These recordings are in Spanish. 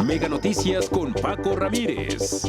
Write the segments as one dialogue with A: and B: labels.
A: Mega Noticias con Paco Ramírez.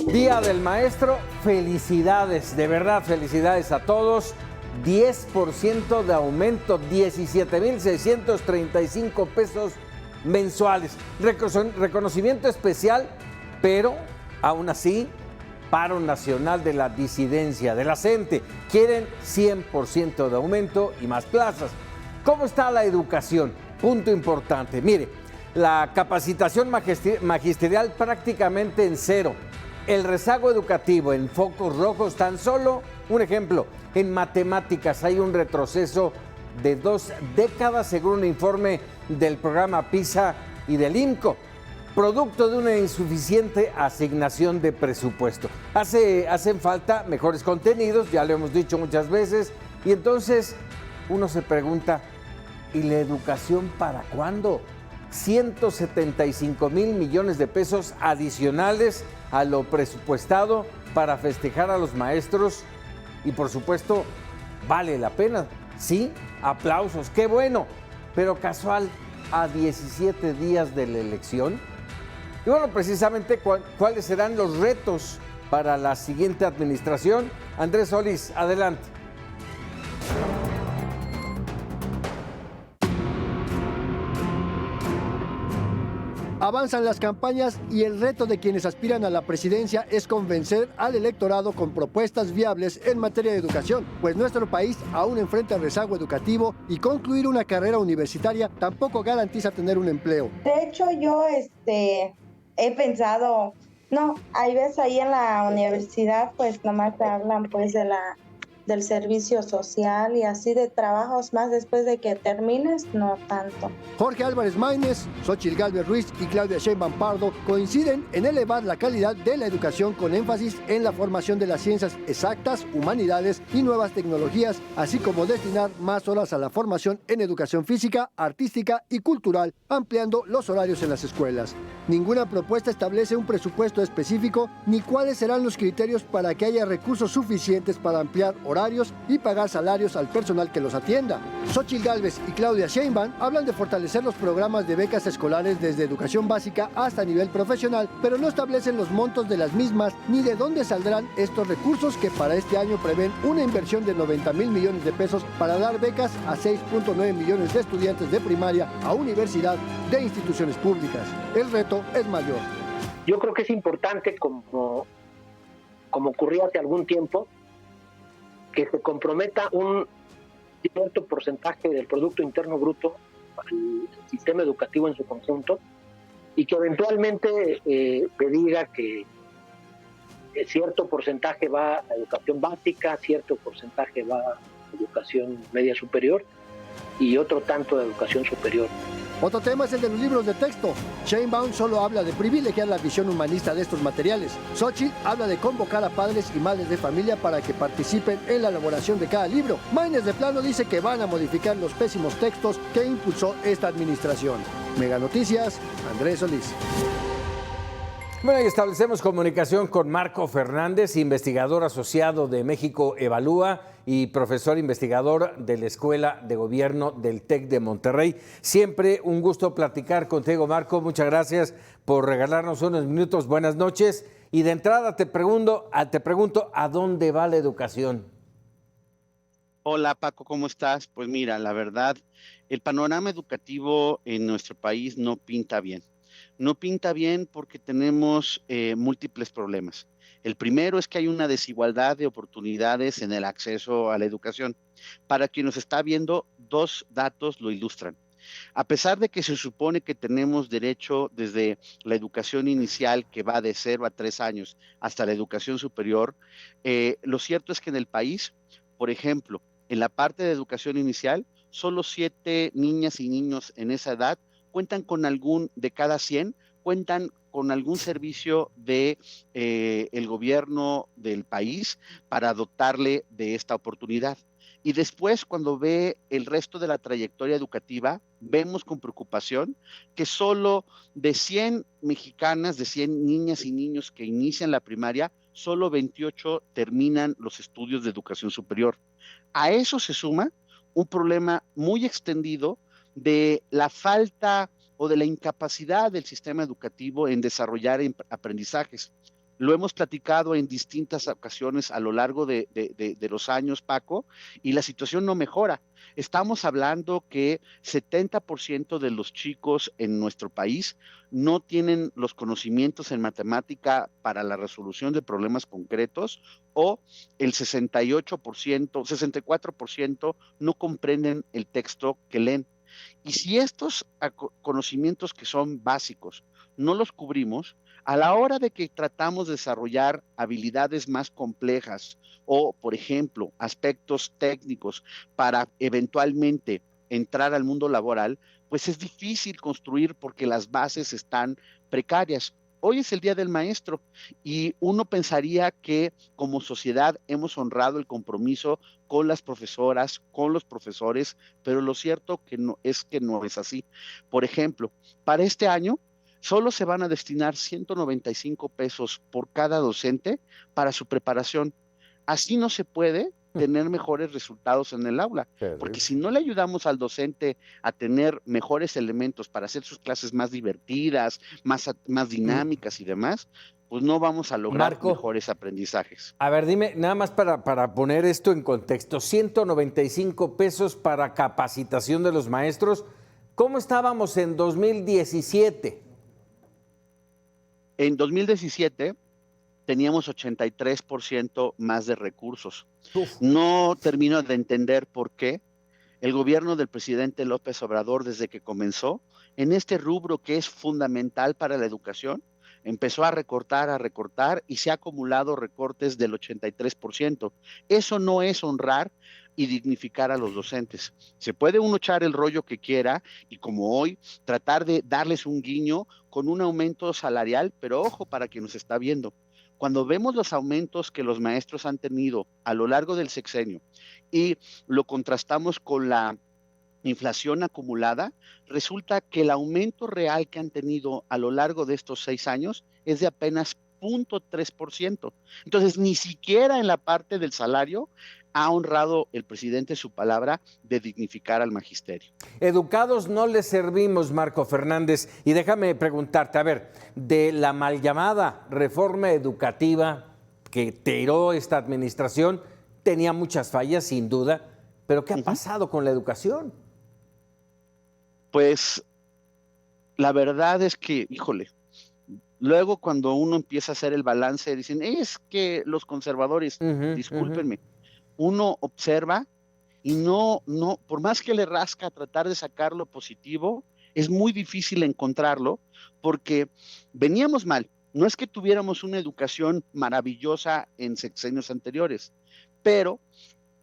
B: Día del Maestro, felicidades, de verdad, felicidades a todos. 10% de aumento, 17,635 pesos mensuales. Reconocimiento especial, pero aún así, paro nacional de la disidencia, de la gente. Quieren 100% de aumento y más plazas. ¿Cómo está la educación? Punto importante. Mire, la capacitación magisterial prácticamente en cero. El rezago educativo en focos rojos, tan solo un ejemplo, en matemáticas hay un retroceso de 2 décadas según un informe del programa PISA y del INCO, producto de una insuficiente asignación de presupuesto. Hacen falta mejores contenidos, ya lo hemos dicho muchas veces, y entonces uno se pregunta, ¿y la educación para cuándo? 175,000 millones de pesos adicionales a lo presupuestado para festejar a los maestros y por supuesto vale la pena, sí, aplausos, qué bueno, pero casual a 17 días de la elección. Y bueno, precisamente cuáles serán los retos para la siguiente administración. Andrés Solís, adelante.
C: Avanzan las campañas y el reto de quienes aspiran a la presidencia es convencer al electorado con propuestas viables en materia de educación, pues nuestro país aún enfrenta rezago educativo y concluir una carrera universitaria tampoco garantiza tener un empleo.
D: De hecho, yo he pensado, no, hay veces ahí en la universidad pues nomás te hablan pues del servicio social y así de trabajos más después de que termines, no tanto.
C: Jorge Álvarez Maínez, Xóchitl Gálvez Ruiz y Claudia Sheinbaum Pardo coinciden en elevar la calidad de la educación con énfasis en la formación de las ciencias exactas, humanidades y nuevas tecnologías, así como destinar más horas a la formación en educación física, artística y cultural, ampliando los horarios en las escuelas. Ninguna propuesta establece un presupuesto específico ni cuáles serán los criterios para que haya recursos suficientes para ampliar horarios y pagar salarios al personal que los atienda. Xóchitl Gálvez y Claudia Sheinbaum hablan de fortalecer los programas de becas escolares desde educación básica hasta nivel profesional, pero no establecen los montos de las mismas ni de dónde saldrán estos recursos que para este año prevén una inversión de 90,000 millones de pesos para dar becas a 6.9 millones de estudiantes de primaria a universidad de instituciones públicas. El reto es mayor.
E: Yo creo que es importante, como ocurrió hace algún tiempo, que se comprometa un cierto porcentaje del Producto Interno Bruto al sistema educativo en su conjunto y que eventualmente se diga que cierto porcentaje va a educación básica, cierto porcentaje va a educación media superior y otro tanto de educación superior.
C: Otro tema es el de los libros de texto. Sheinbaum solo habla de privilegiar la visión humanista de estos materiales. Xóchitl habla de convocar a padres y madres de familia para que participen en la elaboración de cada libro. Maínez de plano dice que van a modificar los pésimos textos que impulsó esta administración. Mega Noticias, Andrés Solís.
B: Bueno, y establecemos comunicación con Marco Fernández, investigador asociado de México Evalúa y profesor investigador de la Escuela de Gobierno del TEC de Monterrey. Siempre un gusto platicar contigo, Marco. Muchas gracias por regalarnos unos minutos. Buenas noches. Y de entrada te pregunto, ¿a dónde va la educación?
F: Hola Paco, ¿cómo estás? Pues mira, la verdad, el panorama educativo en nuestro país no pinta bien. No pinta bien porque tenemos múltiples problemas. El primero es que hay una desigualdad de oportunidades en el acceso a la educación. Para quien nos está viendo, 2 datos lo ilustran. A pesar de que se supone que tenemos derecho desde la educación inicial, que va de 0 a 3 años, hasta la educación superior, lo cierto es que en el país, por ejemplo, en la parte de educación inicial, solo 7 niñas y niños en esa edad cuentan con de cada 100, cuentan con algún servicio de el gobierno del país para dotarle de esta oportunidad. Y después, cuando ve el resto de la trayectoria educativa, vemos con preocupación que solo de 100 mexicanas, de 100 niñas y niños que inician la primaria, solo 28 terminan los estudios de educación superior. A eso se suma un problema muy extendido de la falta o de la incapacidad del sistema educativo en desarrollar aprendizajes. Lo hemos platicado en distintas ocasiones a lo largo de los años, Paco, y la situación no mejora. Estamos hablando que 70% de los chicos en nuestro país no tienen los conocimientos en matemática para la resolución de problemas concretos, o el 68%, 64% no comprenden el texto que leen. Y si estos conocimientos que son básicos no los cubrimos, a la hora de que tratamos de desarrollar habilidades más complejas o, por ejemplo, aspectos técnicos para eventualmente entrar al mundo laboral, pues es difícil construir porque las bases están precarias. Hoy es el Día del Maestro y uno pensaría que como sociedad hemos honrado el compromiso con las profesoras, con los profesores, pero lo cierto que no es así. Por ejemplo, para este año solo se van a destinar 195 pesos por cada docente para su preparación. Así no se puede tener mejores resultados en el aula, porque si no le ayudamos al docente a tener mejores elementos para hacer sus clases más divertidas, más dinámicas y demás, pues no vamos a lograr mejores aprendizajes.
B: A ver, dime, nada más para poner esto en contexto, 195 pesos para capacitación de los maestros. ¿Cómo estábamos en 2017?
F: En 2017 teníamos 83% más de recursos. No termino de entender por qué el gobierno del presidente López Obrador, desde que comenzó, en este rubro que es fundamental para la educación, empezó a recortar y se ha acumulado recortes del 83%. Eso no es honrar y dignificar a los docentes. Se puede uno echar el rollo que quiera y como hoy tratar de darles un guiño con un aumento salarial, pero ojo para quien nos está viendo. Cuando vemos los aumentos que los maestros han tenido a lo largo del sexenio y lo contrastamos con la inflación acumulada, resulta que el aumento real que han tenido a lo largo de estos 6 años es de apenas 0.3%. Entonces, ni siquiera en la parte del salario ha honrado el presidente su palabra de dignificar al magisterio.
B: Educados no les servimos, Marco Fernández. Y déjame preguntarte, a ver, de la mal llamada reforma educativa que tiró esta administración, tenía muchas fallas, sin duda, pero ¿qué ha pasado con la educación?
F: Pues la verdad es que, híjole, luego cuando uno empieza a hacer el balance, dicen, es que los conservadores, discúlpenme, uno observa y no, por más que le rasca tratar de sacar lo positivo, es muy difícil encontrarlo porque veníamos mal. No es que tuviéramos una educación maravillosa en sexenios anteriores, pero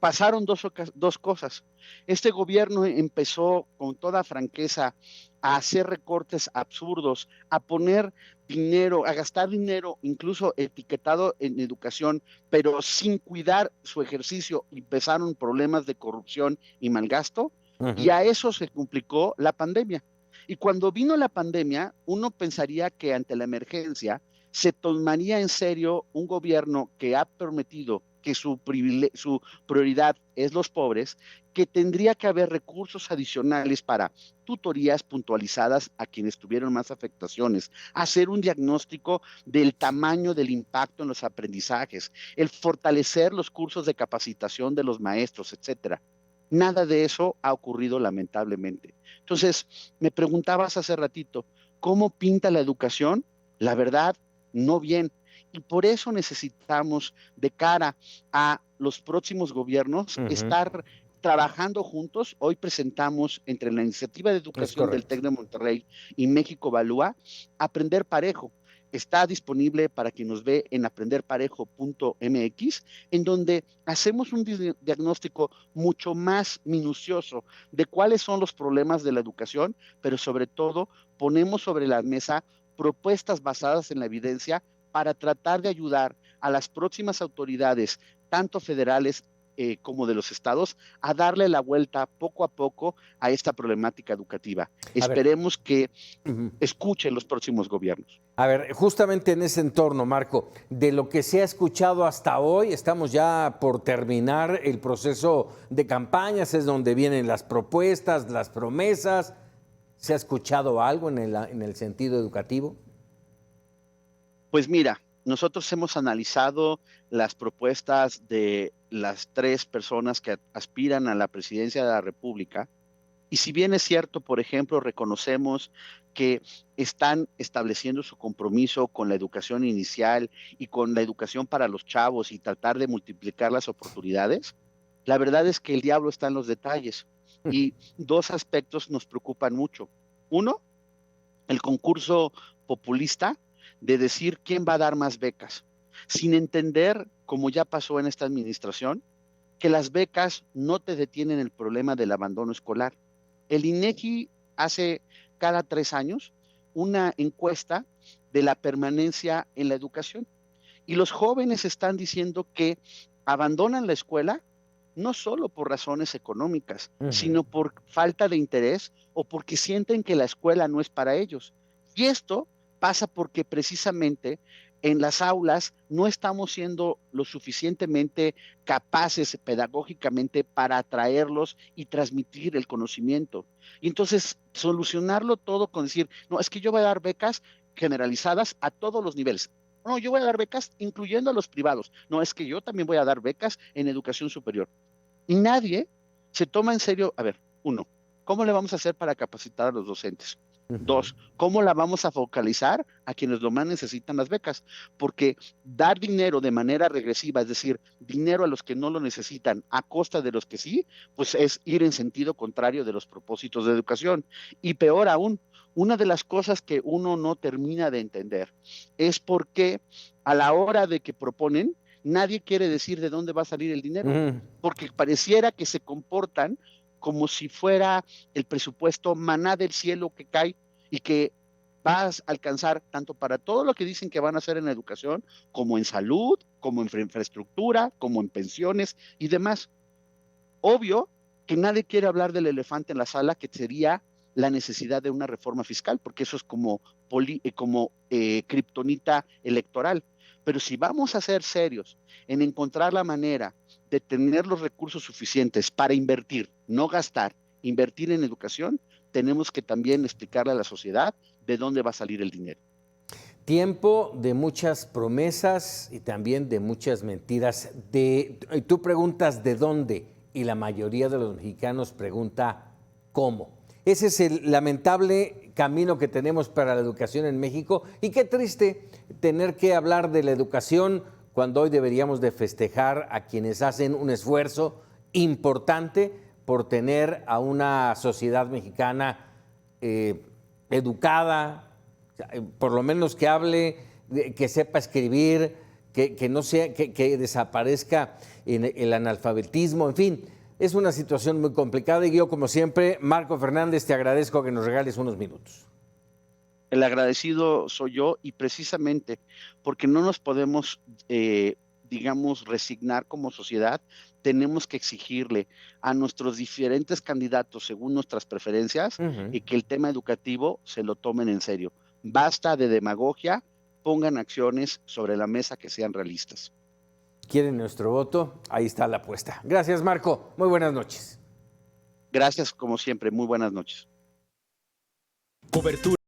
F: pasaron dos cosas. Este gobierno empezó con toda franqueza a hacer recortes absurdos, a poner dinero, a gastar dinero, incluso etiquetado en educación, pero sin cuidar su ejercicio. Empezaron problemas de corrupción y malgasto, y a eso se complicó la pandemia. Y cuando vino la pandemia, uno pensaría que ante la emergencia se tomaría en serio un gobierno que ha prometido que su prioridad es los pobres, que tendría que haber recursos adicionales para tutorías puntualizadas a quienes tuvieron más afectaciones, hacer un diagnóstico del tamaño del impacto en los aprendizajes, el fortalecer los cursos de capacitación de los maestros, etcétera. Nada de eso ha ocurrido lamentablemente. Entonces, me preguntabas hace ratito, ¿cómo pinta la educación? La verdad, no bien. Y por eso necesitamos, de cara a los próximos gobiernos, estar trabajando juntos. Hoy presentamos entre la Iniciativa de Educación del TEC de Monterrey y México Evalúa, Aprender Parejo. está disponible para quien nos ve en aprenderparejo.mx, en donde hacemos un diagnóstico mucho más minucioso de cuáles son los problemas de la educación, pero sobre todo ponemos sobre la mesa propuestas basadas en la evidencia para tratar de ayudar a las próximas autoridades, tanto federales como de los estados, a darle la vuelta poco a poco a esta problemática educativa. Esperemos que escuchen los próximos gobiernos.
B: A ver, justamente en ese entorno, Marco, de lo que se ha escuchado hasta hoy, estamos ya por terminar el proceso de campañas, es donde vienen las propuestas, las promesas. ¿Se ha escuchado algo en el sentido educativo?
F: Pues mira, nosotros hemos analizado las propuestas de las 3 personas que aspiran a la presidencia de la República, y si bien es cierto, por ejemplo, reconocemos que están estableciendo su compromiso con la educación inicial y con la educación para los chavos y tratar de multiplicar las oportunidades, la verdad es que el diablo está en los detalles, y 2 aspectos nos preocupan mucho. Uno, el concurso populista de decir quién va a dar más becas, sin entender, como ya pasó en esta administración, que las becas no te detienen el problema del abandono escolar. El INEGI hace cada 3 años una encuesta de la permanencia en la educación, y los jóvenes están diciendo que abandonan la escuela no solo por razones económicas, sino por falta de interés o porque sienten que la escuela no es para ellos. Y esto pasa porque precisamente en las aulas no estamos siendo lo suficientemente capaces pedagógicamente para atraerlos y transmitir el conocimiento. Y entonces solucionarlo todo con decir, no, es que yo voy a dar becas generalizadas a todos los niveles. No, yo voy a dar becas incluyendo a los privados. No, es que yo también voy a dar becas en educación superior. Y nadie se toma en serio, a ver, 1, ¿cómo le vamos a hacer para capacitar a los docentes? 2, ¿cómo la vamos a focalizar a quienes lo más necesitan las becas? Porque dar dinero de manera regresiva, es decir, dinero a los que no lo necesitan a costa de los que sí, pues es ir en sentido contrario de los propósitos de educación. Y peor aún, una de las cosas que uno no termina de entender es por qué a la hora de que proponen, nadie quiere decir de dónde va a salir el dinero, porque pareciera que se comportan como si fuera el presupuesto maná del cielo que cae y que vas a alcanzar tanto para todo lo que dicen que van a hacer en educación, como en salud, como en infraestructura, como en pensiones y demás. Obvio que nadie quiere hablar del elefante en la sala, que sería la necesidad de una reforma fiscal, porque eso es como kriptonita electoral. Pero si vamos a ser serios en encontrar la manera de tener los recursos suficientes para invertir, no gastar, invertir en educación, tenemos que también explicarle a la sociedad de dónde va a salir el dinero.
B: Tiempo de muchas promesas y también de muchas mentiras. Tú preguntas de dónde y la mayoría de los mexicanos pregunta cómo. Ese es el lamentable camino que tenemos para la educación en México, y qué triste tener que hablar de la educación cuando hoy deberíamos de festejar a quienes hacen un esfuerzo importante por tener a una sociedad mexicana educada, por lo menos que hable, que sepa escribir, que no sea, que desaparezca el analfabetismo, en fin. Es una situación muy complicada y yo, como siempre, Marco Fernández, te agradezco que nos regales unos minutos.
F: El agradecido soy yo, y precisamente porque no nos podemos, digamos, resignar como sociedad, tenemos que exigirle a nuestros diferentes candidatos según nuestras preferencias y que el tema educativo se lo tomen en serio. Basta de demagogia, pongan acciones sobre la mesa que sean realistas.
B: ¿Quieren nuestro voto? Ahí está la apuesta. Gracias, Marco. Muy buenas noches.
F: Gracias, como siempre. Muy buenas noches.
A: Cobertura.